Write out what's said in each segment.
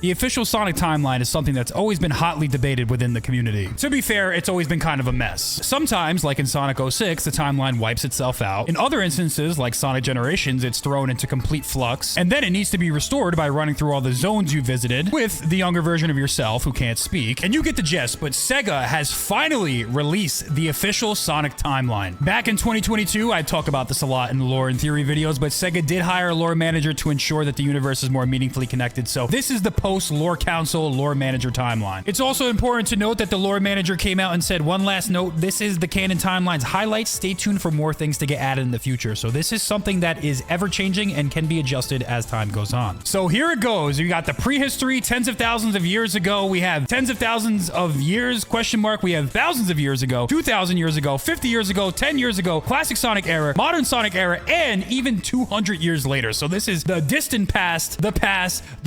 The official Sonic timeline is something that's always been hotly debated within the community. To be fair, it's always been kind of a mess. Sometimes, like in Sonic 06, the timeline wipes itself out. In other instances, like Sonic Generations, it's thrown into complete flux, and then it needs to be restored by running through all the zones you visited with the younger version of yourself who can't speak. And you get the gist, but SEGA has finally released the official Sonic timeline. Back in 2022, I talk about this a lot in lore and theory videos, but SEGA did hire a lore manager to ensure that the universe is more meaningfully connected. So this is the post-Lore Council Lore Manager timeline. It's also important to note that the Lore Manager came out and said, one last note, this is the canon timeline's highlights. Stay tuned for more things to get added in the future. So this is something that is ever-changing and can be adjusted as time goes on. So here it goes. We got the prehistory, tens of thousands of years ago. We have tens of thousands of years, question mark. We have thousands of years ago, 2,000 years ago, 50 years ago, 10 years ago, classic Sonic era, modern Sonic era, and even 200 years later. So this is the distant past, the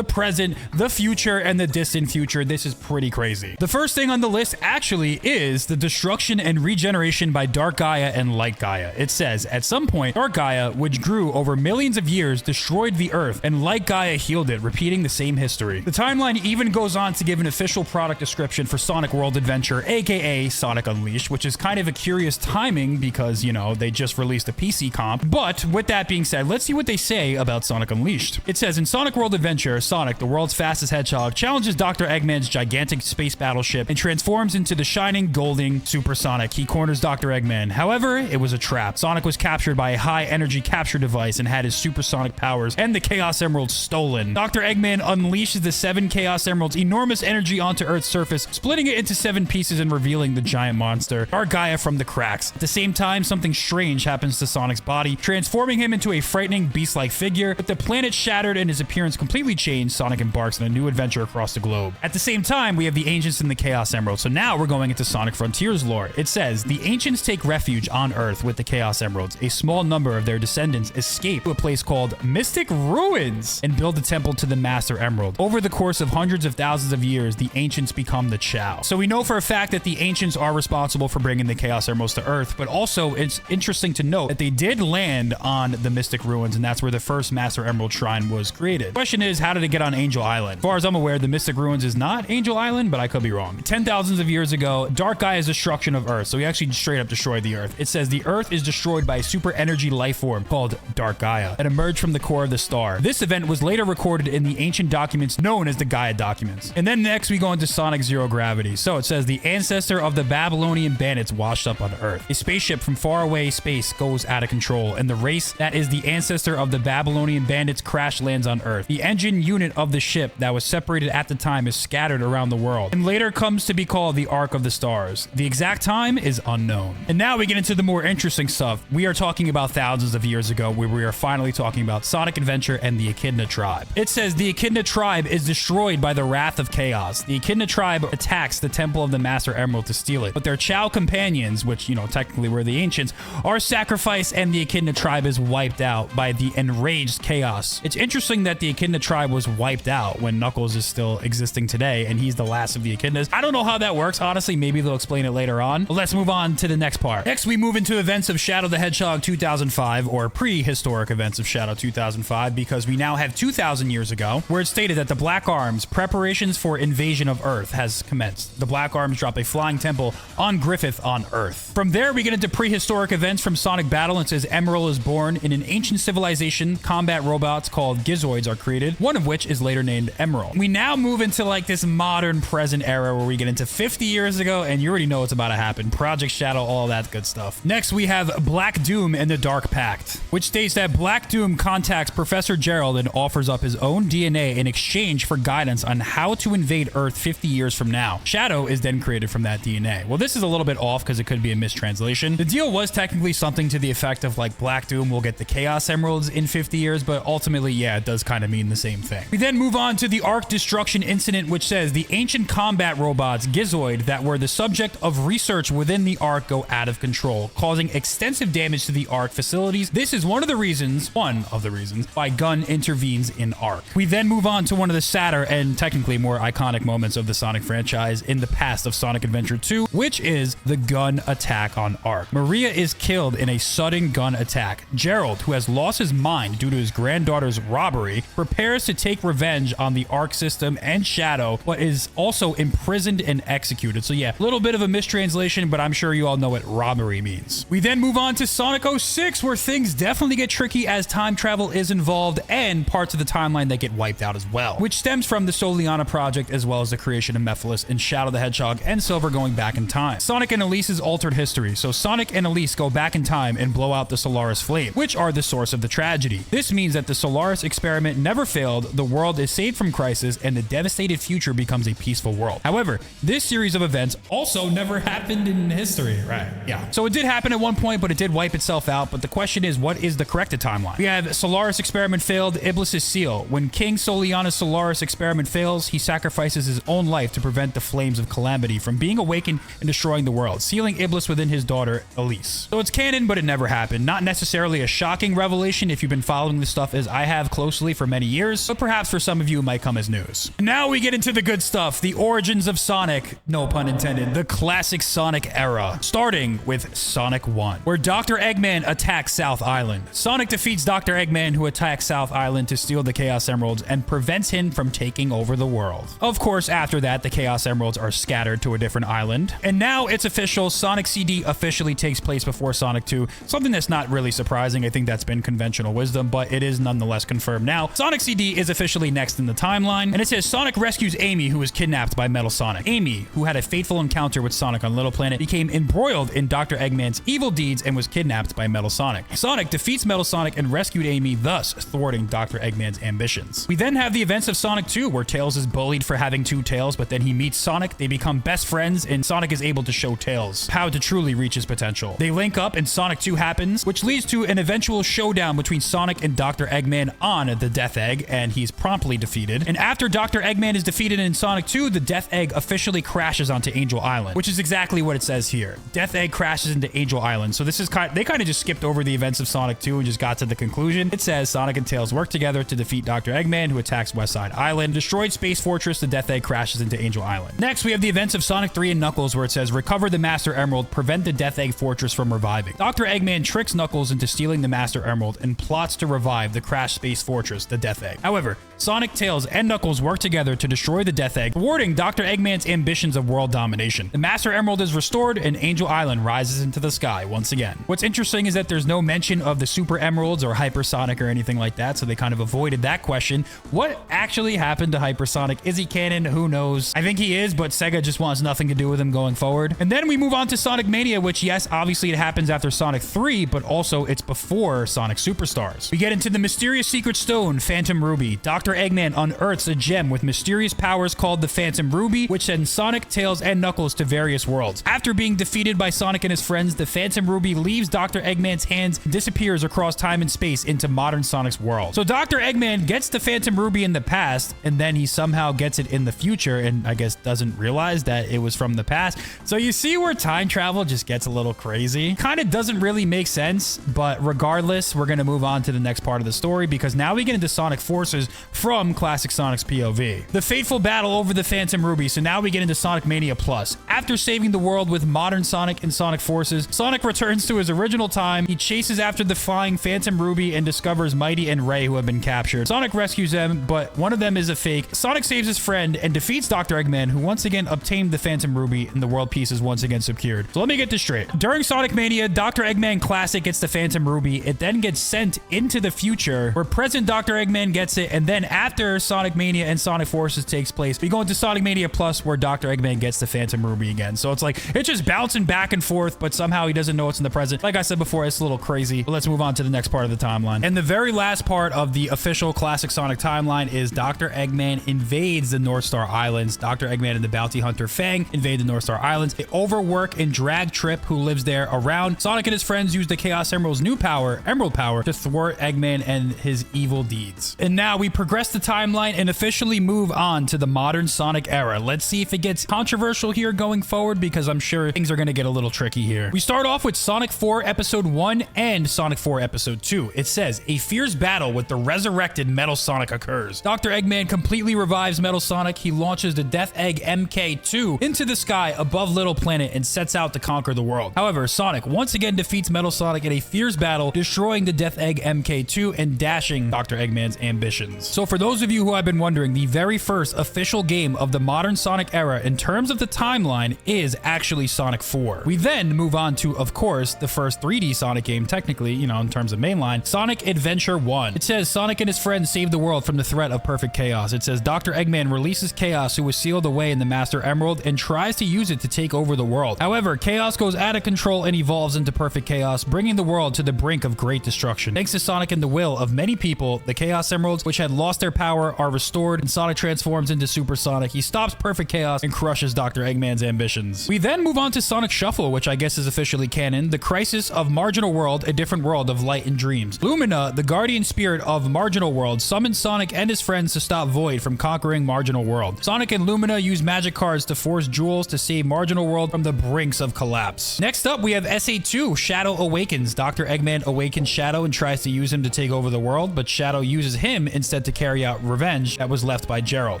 present, the future, and the distant future. This is pretty crazy. The first thing on the list actually is the destruction and regeneration by Dark Gaia and Light Gaia. It says, at some point, Dark Gaia, which grew over millions of years, destroyed the Earth, and Light Gaia healed it, repeating the same history. The timeline even goes on to give an official product description for Sonic World Adventure, aka Sonic Unleashed, which is kind of a curious timing because, you know, they just released a PC comp. But with that being said, let's see what they say about Sonic Unleashed. It says, in Sonic World Adventure, Sonic, the world's fastest hedgehog, challenges Dr. Eggman's gigantic space battleship and transforms into the shining golden supersonic. He corners Dr. Eggman. However, it was a trap. Sonic was captured by a high energy capture device and had his supersonic powers and the Chaos Emeralds stolen. Dr. Eggman unleashes the 7 Chaos Emeralds' enormous energy onto Earth's surface, splitting it into 7 pieces and revealing the giant monster, Dark Gaia, from the cracks. At the same time, something strange happens to Sonic's body, transforming him into a frightening beast-like figure. With the planet shattered and his appearance completely changed, Sonic embarks on a new adventure across the globe. At the same time, we have the Ancients and the Chaos Emerald. So now we're going into Sonic Frontiers lore. It says, the Ancients take refuge on Earth with the Chaos Emeralds. A small number of their descendants escape to a place called Mystic Ruins and build a temple to the Master Emerald. Over the course of hundreds of thousands of years, the Ancients become the Chao. So we know for a fact that the Ancients are responsible for bringing the Chaos Emeralds to Earth, but also it's interesting to note that they did land on the Mystic Ruins, and that's where the first Master Emerald Shrine was created. The question is, how did it get on Angel Island? As far as I'm aware, the Mystic Ruins is not Angel Island, but I could be wrong. 10,000s of years ago, Dark Gaia's destruction of Earth. So he actually straight up destroyed the Earth. It says the Earth is destroyed by a super energy life form called Dark Gaia that emerged from the core of the star. This event was later recorded in the ancient documents known as the Gaia documents. And then next we go into Sonic Zero Gravity. So it says the ancestor of the Babylonian bandits washed up on Earth. A spaceship from far away space goes out of control, and the race that is the ancestor of the Babylonian bandits crash lands on Earth. The engine unit of the ship that was separated at the time is scattered around the world and later comes to be called the Ark of the Stars. The exact time is unknown. And now we get into the more interesting stuff. We are talking about thousands of years ago, where we are finally talking about Sonic Adventure and the Echidna tribe. It says the Echidna tribe is destroyed by the wrath of chaos. The Echidna tribe attacks the temple of the Master Emerald to steal it, but their Chao companions, which, you know, technically were the ancients, are sacrificed, and the Echidna tribe is wiped out by the enraged chaos. It's interesting that the Echidna tribe was wiped out when Knuckles is still existing today, and he's the last of the Echidnas. I don't know how that works, honestly. Maybe they'll explain it later on. But let's move on to the next part. Next, we move into events of Shadow the Hedgehog 2005, or prehistoric events of Shadow 2005, because we now have 2,000 years ago, where it's stated that the Black Arms preparations for invasion of Earth has commenced. The Black Arms drop a flying temple on Griffith on Earth. From there, we get into prehistoric events from Sonic Battle. It says Emerald is born in an ancient civilization. Combat robots called Gizoids are created, one of which is later named Emerald. We now move into like this modern present era where we get into 50 years ago, and you already know what's about to happen. Project Shadow, all that good stuff. Next, we have Black Doom and the Dark Pact, which states that Black Doom contacts Professor Gerald and offers up his own DNA in exchange for guidance on how to invade Earth 50 years from now. Shadow is then created from that DNA. Well, this is a little bit off because it could be a mistranslation. The deal was technically something to the effect of like Black Doom will get the Chaos Emeralds in 50 years, but ultimately, yeah, it does kind of mean the same thing. We then move on to the Ark Destruction Incident, which says the ancient combat robots, Gizoid, that were the subject of research within the Ark go out of control, causing extensive damage to the Ark facilities. This is one of the reasons why Gun intervenes in Ark. We then move on to one of the sadder and technically more iconic moments of the Sonic franchise in the past of Sonic Adventure 2, which is the Gun attack on Ark. Maria is killed in a sudden gun attack. Gerald, who has lost his mind due to his granddaughter's robbery, prepares to take revenge on the the ARK system and Shadow, but is also imprisoned and executed. So yeah, a little bit of a mistranslation, but I'm sure you all know what robbery means. We then move on to Sonic 06, where things definitely get tricky as time travel is involved and parts of the timeline that get wiped out as well, which stems from the Soliana project as well as the creation of Mephiles and Shadow the Hedgehog and Silver going back in time. Sonic and Elise's altered history. So Sonic and Elise go back in time and blow out the Solaris flame, which are the source of the tragedy. This means that the Solaris experiment never failed, the world is saved from crisis, and the devastated future becomes a peaceful world. However, this series of events also never happened in history, right? Yeah. So it did happen at one point, but it did wipe itself out. But the question is, what is the corrected timeline? We have Solaris experiment failed, Iblis's seal. When King Soliana's Solaris experiment fails, he sacrifices his own life to prevent the flames of calamity from being awakened and destroying the world, sealing Iblis within his daughter, Elise. So it's canon, but it never happened. Not necessarily a shocking revelation if you've been following this stuff as I have closely for many years, but perhaps for some of you it might come as news. Now we get into the good stuff, the origins of Sonic, no pun intended, the classic Sonic era, starting with Sonic 1, where Dr. Eggman attacks South Island. Sonic defeats Dr. Eggman, who attacks South Island to steal the Chaos Emeralds and prevents him from taking over the world. Of course, after that, the Chaos Emeralds are scattered to a different island. And now it's official, Sonic CD officially takes place before Sonic 2, something that's not really surprising. I think that's been conventional wisdom, but it is nonetheless confirmed now. Sonic CD is officially next in the timeline, and it says Sonic rescues Amy, who was kidnapped by Metal Sonic. Amy, who had a fateful encounter with Sonic on Little Planet, became embroiled in Dr. Eggman's evil deeds and was kidnapped by Metal Sonic. Sonic defeats Metal Sonic and rescued Amy, thus thwarting Dr. Eggman's ambitions. We then have the events of Sonic 2, where Tails is bullied for having two tails, but then he meets Sonic, they become best friends, and Sonic is able to show Tails how to truly reach his potential. They link up and Sonic 2 happens, which leads to an eventual showdown between Sonic and Dr. Eggman on the Death Egg, and he's promptly defeated. And after Dr. Eggman is defeated in Sonic 2, the Death Egg officially crashes onto Angel Island, which is exactly what it says here. Death Egg crashes into Angel Island. So this is they kind of just skipped over the events of Sonic 2 and just got to the conclusion. It says Sonic and Tails work together to defeat Dr. Eggman, who attacks West Side Island. Destroyed Space Fortress, the Death Egg crashes into Angel Island. Next, we have the events of Sonic 3 and Knuckles, where it says recover the Master Emerald, prevent the Death Egg Fortress from reviving. Dr. Eggman tricks Knuckles into stealing the Master Emerald and plots to revive the crashed Space Fortress, the Death Egg. However, Sonic, Tails, and Knuckles work together to destroy the Death Egg, thwarting Dr. Eggman's ambitions of world domination. The Master Emerald is restored, and Angel Island rises into the sky once again. What's interesting is that there's no mention of the Super Emeralds or Hypersonic or anything like that, so they kind of avoided that question. What actually happened to Hypersonic? Is he canon? Who knows? I think he is, but SEGA just wants nothing to do with him going forward. And then we move on to Sonic Mania, which, yes, obviously it happens after Sonic 3, but also it's before Sonic Superstars. We get into the mysterious secret stone, Phantom Ruby. Dr. Eggman unearths a gem with mysterious powers called the Phantom Ruby, which sends Sonic, Tails, and Knuckles to various worlds. After being defeated by Sonic and his friends, the Phantom Ruby leaves Dr. Eggman's hands and disappears across time and space into modern Sonic's world. So Dr. Eggman gets the Phantom Ruby in the past, and then he somehow gets it in the future, and I guess doesn't realize that it was from the past. So you see where time travel just gets a little crazy. Kind of doesn't really make sense, but regardless, we're going to move on to the next part of the story, because now we get into Sonic Forces from classic Sonic's POV. The fateful battle over the Phantom Ruby. So now we get into Sonic Mania Plus. After saving the world with modern Sonic and Sonic Forces, Sonic returns to his original time. He chases after the flying Phantom Ruby and discovers Mighty and Ray, who have been captured. Sonic rescues them, but one of them is a fake. Sonic saves his friend and defeats Dr. Eggman, who once again obtained the Phantom Ruby, and the world peace is once again secured. So let me get this straight. During Sonic Mania, Dr. Eggman Classic gets the Phantom Ruby. It then gets sent into the future, where present Dr. Eggman gets it, and then after Sonic Mania and Sonic Forces takes place, we go into Sonic Mania Plus, where Dr. Eggman gets the Phantom Ruby again. So it's like, it's just bouncing back and forth, but somehow he doesn't know it's in the present. Like I said before, it's a little crazy, but let's move on to the next part of the timeline. And the very last part of the official classic Sonic timeline is Dr. Eggman invades the North Star Islands. Dr. Eggman and the bounty hunter Fang invade the North Star Islands. They overwork and drag Trip, who lives there, around. Sonic and his friends use the Chaos Emerald's new power, Emerald Power, to thwart Eggman and his evil deeds. And now we progress the timeline and officially move on to the modern Sonic era. Let's see if it gets controversial here going forward, because I'm sure things are going to get a little tricky here. We start off with Sonic 4 Episode 1 and Sonic 4 Episode 2. It says, a fierce battle with the resurrected Metal Sonic occurs. Dr. Eggman completely revives Metal Sonic. He launches the Death Egg MK2 into the sky above Little Planet and sets out to conquer the world. However, Sonic once again defeats Metal Sonic in a fierce battle, destroying the Death Egg MK2 and dashing Dr. Eggman's ambitions. So for those of you who I've been wondering, the very first official game of the modern Sonic era in terms of the timeline is actually Sonic 4. We then move on to, of course, the first 3D Sonic game, technically, you know, in terms of mainline, Sonic Adventure 1. It says Sonic and his friends save the world from the threat of perfect chaos. It says Dr. Eggman releases Chaos, who was sealed away in the Master Emerald, and tries to use it to take over the world. However, Chaos goes out of control and evolves into perfect chaos, bringing the world to the brink of great destruction. Thanks to Sonic and the will of many people, the Chaos Emeralds, which had lost their power, are restored, and Sonic transforms into Super Sonic. He stops perfect chaos and crushes Dr. Eggman's ambitions. We then move on to Sonic Shuffle, which I guess is officially canon, the crisis of Marginal World, a different world of light and dreams. Lumina, the guardian spirit of Marginal World, summons Sonic and his friends to stop Void from conquering Marginal World. Sonic and Lumina use magic cards to force jewels to save Marginal World from the brinks of collapse. Next up, we have SA2, Shadow Awakens. Dr. Eggman awakens Shadow and tries to use him to take over the world, but Shadow uses him instead to carry out revenge that was left by Gerald.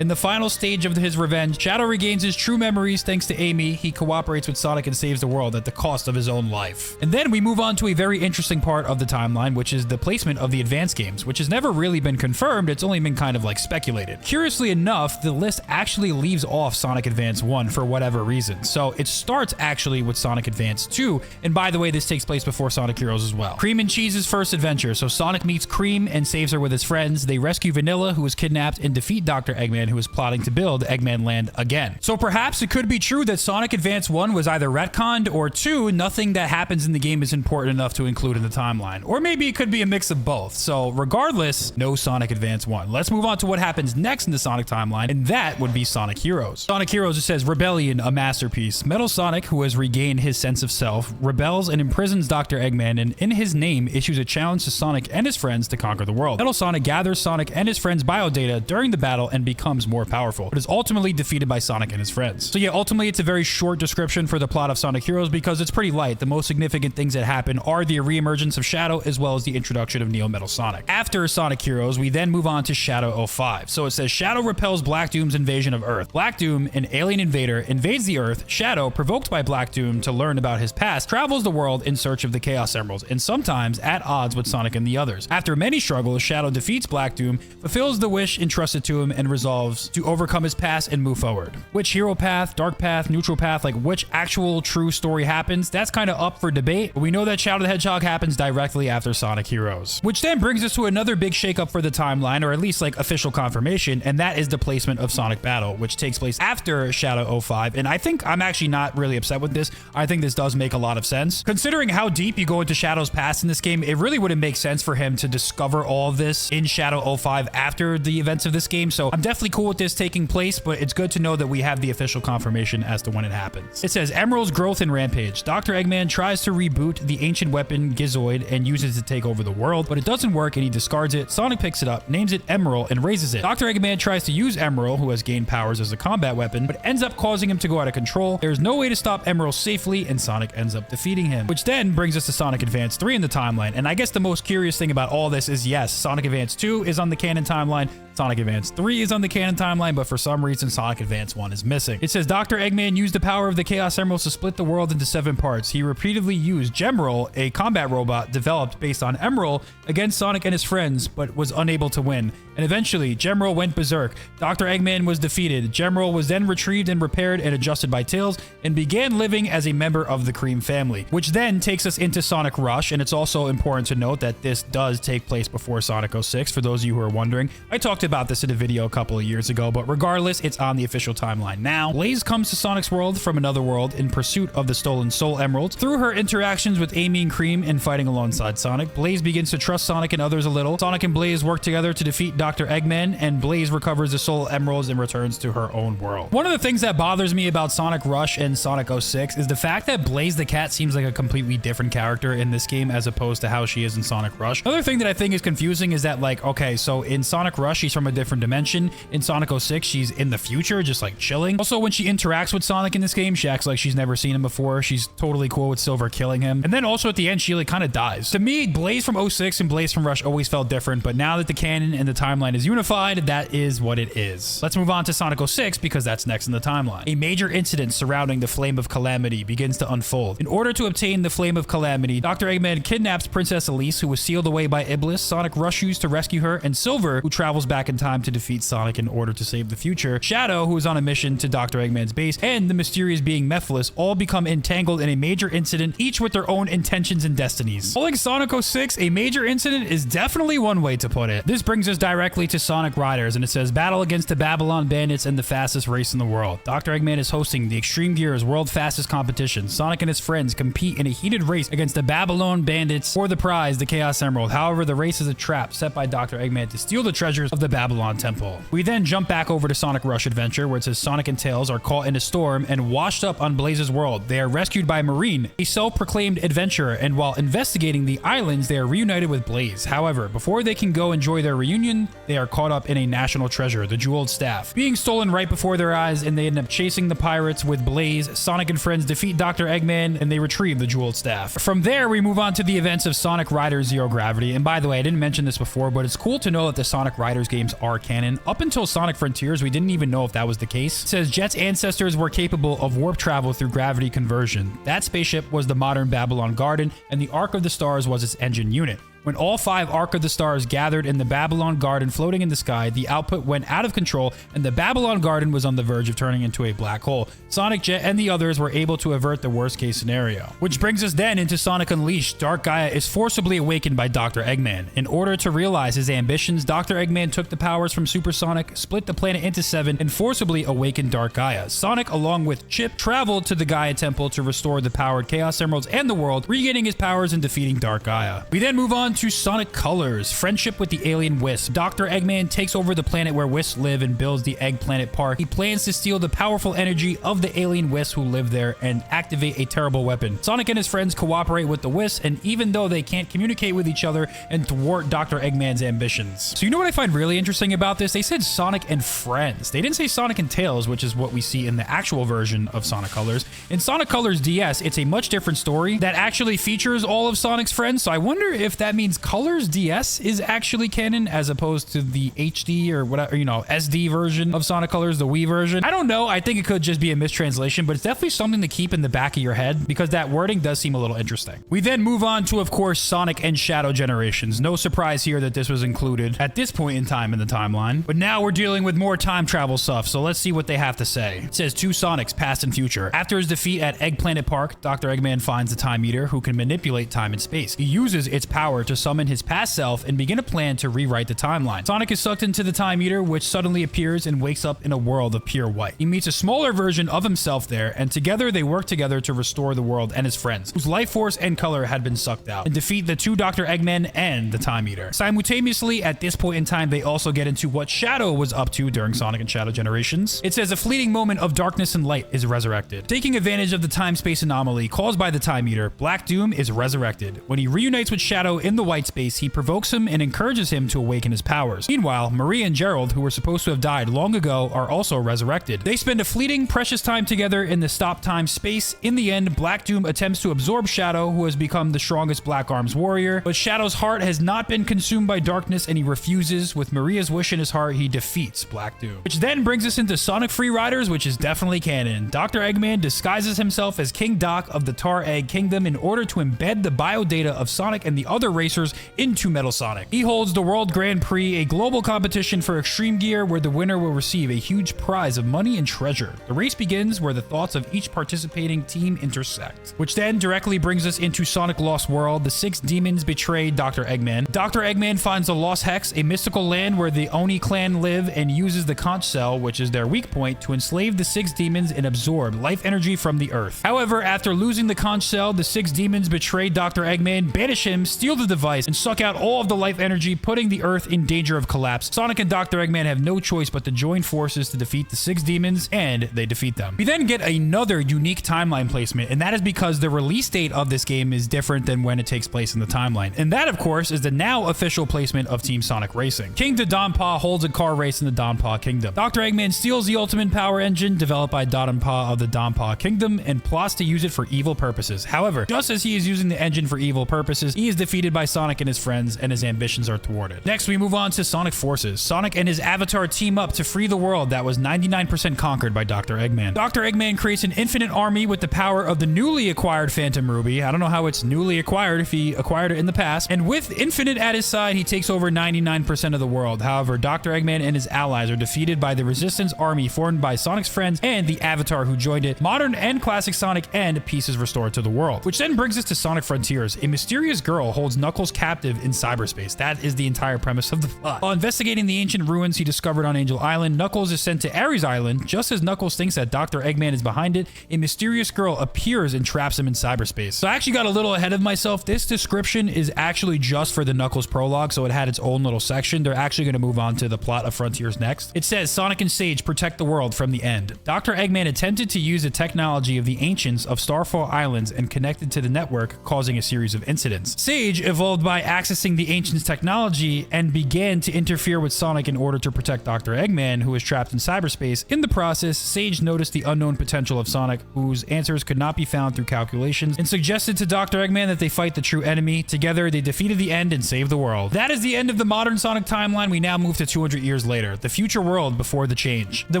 In the final stage of his revenge, Shadow regains his true memories thanks to Amy. He cooperates with Sonic and saves the world at the cost of his own life. And then we move on to a very interesting part of the timeline, which is the placement of the advanced games, which has never really been confirmed. It's only been kind of like speculated. Curiously enough, the list actually leaves off Sonic Advance 1 for whatever reason. So it starts actually with Sonic Advance 2. And by the way, this takes place before Sonic Heroes as well. Cream and Cheese's first adventure. So Sonic meets Cream and saves her with his friends. They rescue Vanilla, who was kidnapped, and defeat Dr. Eggman, who is plotting to build Eggman Land again. So perhaps it could be true that Sonic Advance 1 was either retconned, or 2, nothing that happens in the game is important enough to include in the timeline. Or maybe it could be a mix of both. So regardless, no Sonic Advance 1. Let's move on to what happens next in the Sonic timeline, and that would be Sonic Heroes. Sonic Heroes, it says, Rebellion, a masterpiece. Metal Sonic, who has regained his sense of self, rebels and imprisons Dr. Eggman, and in his name issues a challenge to Sonic and his friends to conquer the world. Metal Sonic gathers Sonic and his friends' biodata during the battle and becomes more powerful, but is ultimately defeated by Sonic and his friends. So yeah, ultimately it's a very short description for the plot of Sonic Heroes because it's pretty light. The most significant things that happen are the reemergence of Shadow as well as the introduction of Neo Metal Sonic. After Sonic Heroes, we then move on to Shadow 05. So it says Shadow repels Black Doom's invasion of Earth. Black Doom, an alien invader, invades the Earth. Shadow, provoked by Black Doom to learn about his past, travels the world in search of the Chaos Emeralds, and sometimes at odds with Sonic and the others. After many struggles, Shadow defeats Black Doom, fulfills the wish entrusted to him, and resolves to overcome his past and move forward. Which hero path, dark path, neutral path, like which actual true story happens, that's kind of up for debate, but we know that Shadow the Hedgehog happens directly after Sonic Heroes. Which then brings us to another big shakeup for the timeline, or at least like official confirmation, and that is the placement of Sonic Battle, which takes place after Shadow 05. And I think I'm actually not really upset with this. I think this does make a lot of sense. Considering how deep you go into Shadow's past in this game, it really wouldn't make sense for him to discover all of this in Shadow 05 after the events of this game. So I'm definitely cool with this taking place, but it's good to know that we have the official confirmation as to when it happens. It says Emerald's growth and rampage. Dr. Eggman tries to reboot the ancient weapon Gizoid and uses it to take over the world, but it doesn't work and he discards it. Sonic picks it up, names it Emerald, and raises it. Dr. Eggman tries to use Emerald, who has gained powers as a combat weapon, but ends up causing him to go out of control. There's no way to stop Emerald safely, and Sonic ends up defeating him. Which then brings us to Sonic Advance 3 in the timeline. And I guess the most curious thing about all this is, yes, Sonic Advance 2 is on the canon timeline, Sonic Advance 3 is on the canon timeline, but for some reason Sonic Advance 1 is missing. It says Dr. Eggman used the power of the Chaos Emeralds to split the world into 7 parts. He repeatedly used Gemroll, a combat robot developed based on Emerald, against Sonic and his friends, but was unable to win. And eventually, Gemroll went berserk. Dr. Eggman was defeated. Gemroll was then retrieved and repaired and adjusted by Tails, and began living as a member of the Cream family. Which then takes us into Sonic Rush, and it's also important to note that this does take place before Sonic 06, for those of you who are wondering. I talked about this in a video a couple of years ago, but regardless, it's on the official timeline now. Blaze comes to Sonic's world from another world in pursuit of the stolen Soul Emeralds. Through her interactions with Amy and Cream and fighting alongside Sonic, Blaze begins to trust Sonic and others a little. Sonic and Blaze work together to defeat Dr. Eggman, and Blaze recovers the Soul Emeralds and returns to her own world. One of the things that bothers me about Sonic Rush and Sonic 06 is the fact that Blaze the cat seems like a completely different character in this game as opposed to how she is in Sonic Rush. Another thing that I think is confusing is that, like, okay, so in Sonic Rush, she's from a different dimension. In Sonic 06, she's in the future, just like chilling. Also, when she interacts with Sonic in this game, she acts like she's never seen him before. She's totally cool with Silver killing him. And then also at the end, she like kind of dies. To me, Blaze from 06 and Blaze from Rush always felt different, but now that the canon and the timeline is unified, that is what it is. Let's move on to Sonic 06 because that's next in the timeline. A major incident surrounding the Flame of Calamity begins to unfold. In order to obtain the Flame of Calamity, Dr. Eggman kidnaps Princess Elise, who was sealed away by Iblis. Sonic rushes to rescue her, and Silver, who travels back back in time to defeat Sonic in order to save the future, Shadow, who is on a mission to Dr. Eggman's base, and the mysterious being Mephiles all become entangled in a major incident, each with their own intentions and destinies. Calling Sonic 06 a major incident is definitely one way to put it. This brings us directly to Sonic Riders, and it says, battle against the Babylon Bandits and the fastest race in the world. Dr. Eggman is hosting the Extreme Gears World Fastest Competition. Sonic and his friends compete in a heated race against the Babylon Bandits for the prize, the Chaos Emerald. However, the race is a trap set by Dr. Eggman to steal the treasures of the Babylon Temple. We then jump back over to Sonic Rush Adventure, where it says Sonic and Tails are caught in a storm and washed up on Blaze's world. They are rescued by Marine, a self-proclaimed adventurer, and while investigating the islands, they are reunited with Blaze. However, before they can go enjoy their reunion, they are caught up in a national treasure, the Jeweled Staff, being stolen right before their eyes, and they end up chasing the pirates with Blaze. Sonic and friends defeat Dr. Eggman, and they retrieve the Jeweled Staff. From there, we move on to the events of Sonic Riders Zero Gravity, and by the way, I didn't mention this before, but it's cool to know that the Sonic Riders games are canon. Up until Sonic Frontiers, we didn't even know if that was the case. It says Jet's ancestors were capable of warp travel through gravity conversion. That spaceship was the modern Babylon Garden, and the Ark of the Stars was its engine unit. When all 5 Ark of the Stars gathered in the Babylon Garden floating in the sky, the output went out of control and the Babylon Garden was on the verge of turning into a black hole. Sonic, Jet, and the others were able to avert the worst case scenario. Which brings us then into Sonic Unleashed. Dark Gaia is forcibly awakened by Dr. Eggman. In order to realize his ambitions, Dr. Eggman took the powers from Super Sonic, split the planet into 7, and forcibly awakened Dark Gaia. Sonic, along with Chip, traveled to the Gaia Temple to restore the powered Chaos Emeralds and the world, regaining his powers and defeating Dark Gaia. We then move on to Sonic Colors, friendship with the alien Wisp. Dr. Eggman takes over the planet where Wisps live and builds the Egg Planet Park. He plans to steal the powerful energy of the alien Wisps who live there and activate a terrible weapon. Sonic and his friends cooperate with the Wisps, and even though they can't communicate with each other and thwart Dr. Eggman's ambitions. So you know what I find really interesting about this? They said Sonic and friends. They didn't say Sonic and Tails, which is what we see in the actual version of Sonic Colors. In Sonic Colors DS, it's a much different story that actually features all of Sonic's friends, so I wonder if that means Colors DS is actually canon as opposed to the HD or whatever, you know, SD version of Sonic Colors, the Wii version. I don't know. I think it could just be a mistranslation, but it's definitely something to keep in the back of your head because that wording does seem a little interesting. We then move on to, of course, Sonic and Shadow Generations. No surprise here that this was included at this point in time in the timeline, but now we're dealing with more time travel stuff, so let's see what they have to say. It says 2 Sonics, past and future. After his defeat at Egg Planet Park, Dr. Eggman finds the Time Eater who can manipulate time and space. He uses its power to summon his past self and begin a plan to rewrite the timeline. Sonic is sucked into the Time Eater, which suddenly appears and wakes up in a world of pure white. He meets a smaller version of himself there, and together they work together to restore the world and his friends, whose life force and color had been sucked out, and defeat the 2 Dr. Eggman and the Time Eater. Simultaneously, at this point in time, they also get into what Shadow was up to during Sonic and Shadow Generations. It says a fleeting moment of darkness and light is resurrected. Taking advantage of the time-space anomaly caused by the Time Eater, Black Doom is resurrected. When he reunites with Shadow in the white space, he provokes him and encourages him to awaken his powers. Meanwhile, Marie and Gerald, who were supposed to have died long ago, are also resurrected. They spend a fleeting, precious time together in the stop time space. In the end, Black Doom attempts to absorb Shadow, who has become the strongest Black Arms warrior, but Shadow's heart has not been consumed by darkness and he refuses. With Maria's wish in his heart, he defeats Black Doom. Which then brings us into Sonic Free Riders, which is definitely canon. Dr. Eggman disguises himself as King Doc of the Tar Egg Kingdom in order to embed the biodata of Sonic and the other racers into Metal Sonic. He holds the World Grand Prix, a global competition for extreme gear where the winner will receive a huge prize of money and treasure. The race begins where the thoughts of each participating team intersect. Which then directly brings us into Sonic Lost World. The 6 demons betray Dr. Eggman. Dr. Eggman finds the Lost Hex, a mystical land where the Oni clan live, and uses the conch shell, which is their weak point, to enslave the 6 demons and absorb life energy from the earth. However, after losing the conch shell, the 6 demons betray Dr. Eggman, banish him, steal the device, and suck out all of the life energy, putting the earth in danger of collapse. Sonic and Dr. Eggman have no choice but to join forces to defeat the 6 demons, and they defeat them. We then get another unique timeline placement, and that is because the release date of this game is different than when it takes place in the timeline. And that, of course, is the now official placement of Team Sonic Racing. King Dodonpaw holds a car race in the Donpaw Kingdom. Dr. Eggman steals the Ultimate Power Engine developed by Dodonpaw of the Donpaw Kingdom and plots to use it for evil purposes. However, just as he is using the engine for evil purposes, he is defeated by Sonic and his friends, and his ambitions are thwarted. Next, we move on to Sonic Forces. Sonic and his avatar team up to free the world that was 99% conquered by Dr. Eggman. Dr. Eggman creates an infinite army with the power of the newly acquired Phantom Ruby. I don't know how it's newly acquired if he acquired it in the past. And with Infinite at his side, he takes over 99% of the world. However, Dr. Eggman and his allies are defeated by the Resistance army formed by Sonic's friends and the Avatar who joined it, modern and classic Sonic, and peace is restored to the world. Which then brings us to Sonic Frontiers. A mysterious girl holds Knuckles captive in cyberspace. That is the entire premise of the plot. While investigating the ancient ruins he discovered on Angel Island, Knuckles is sent to Ares Island. Just as Knuckles thinks that Dr. Eggman is behind it, a mysterious girl appears and traps him in cyberspace. So I actually got a little ahead of myself. This description is actually just for the Knuckles prologue, so it had its own little section. They're actually going to move on to the plot of Frontiers next. It says, Sonic and Sage protect the world from the end. Dr. Eggman attempted to use the technology of the ancients of Starfall Islands and connected to the network, causing a series of incidents. Sage evolved by accessing the ancients' technology and began to interfere with Sonic in order to protect Dr. Eggman, who is trapped in cyberspace. In the process, Sage noticed the unknown potential of Sonic, whose answers could not be found through calculations, and suggested to Dr. Eggman that they fight the true enemy. Together, they defeated the End and saved the world. That is the end of the modern Sonic timeline. We now move to 200 years later, the future world before the change. The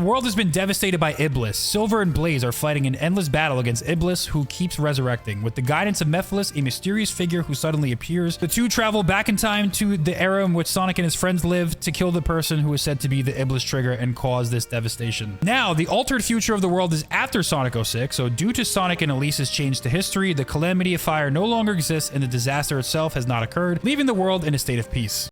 world has been devastated by Iblis. Silver and Blaze are fighting an endless battle against Iblis, who keeps resurrecting. With the guidance of Mephiles, a mysterious figure who suddenly appears, the two travel back in time to the era in which Sonic and his friends live to kill the person who is said to be the Iblis trigger and cause this devastation. Now, the altered future of the world is after Sonic 06, so due to Sonic and Elise's change to history, the Calamity of Fire no longer exists and the disaster itself has not occurred, leaving the world in a state of peace.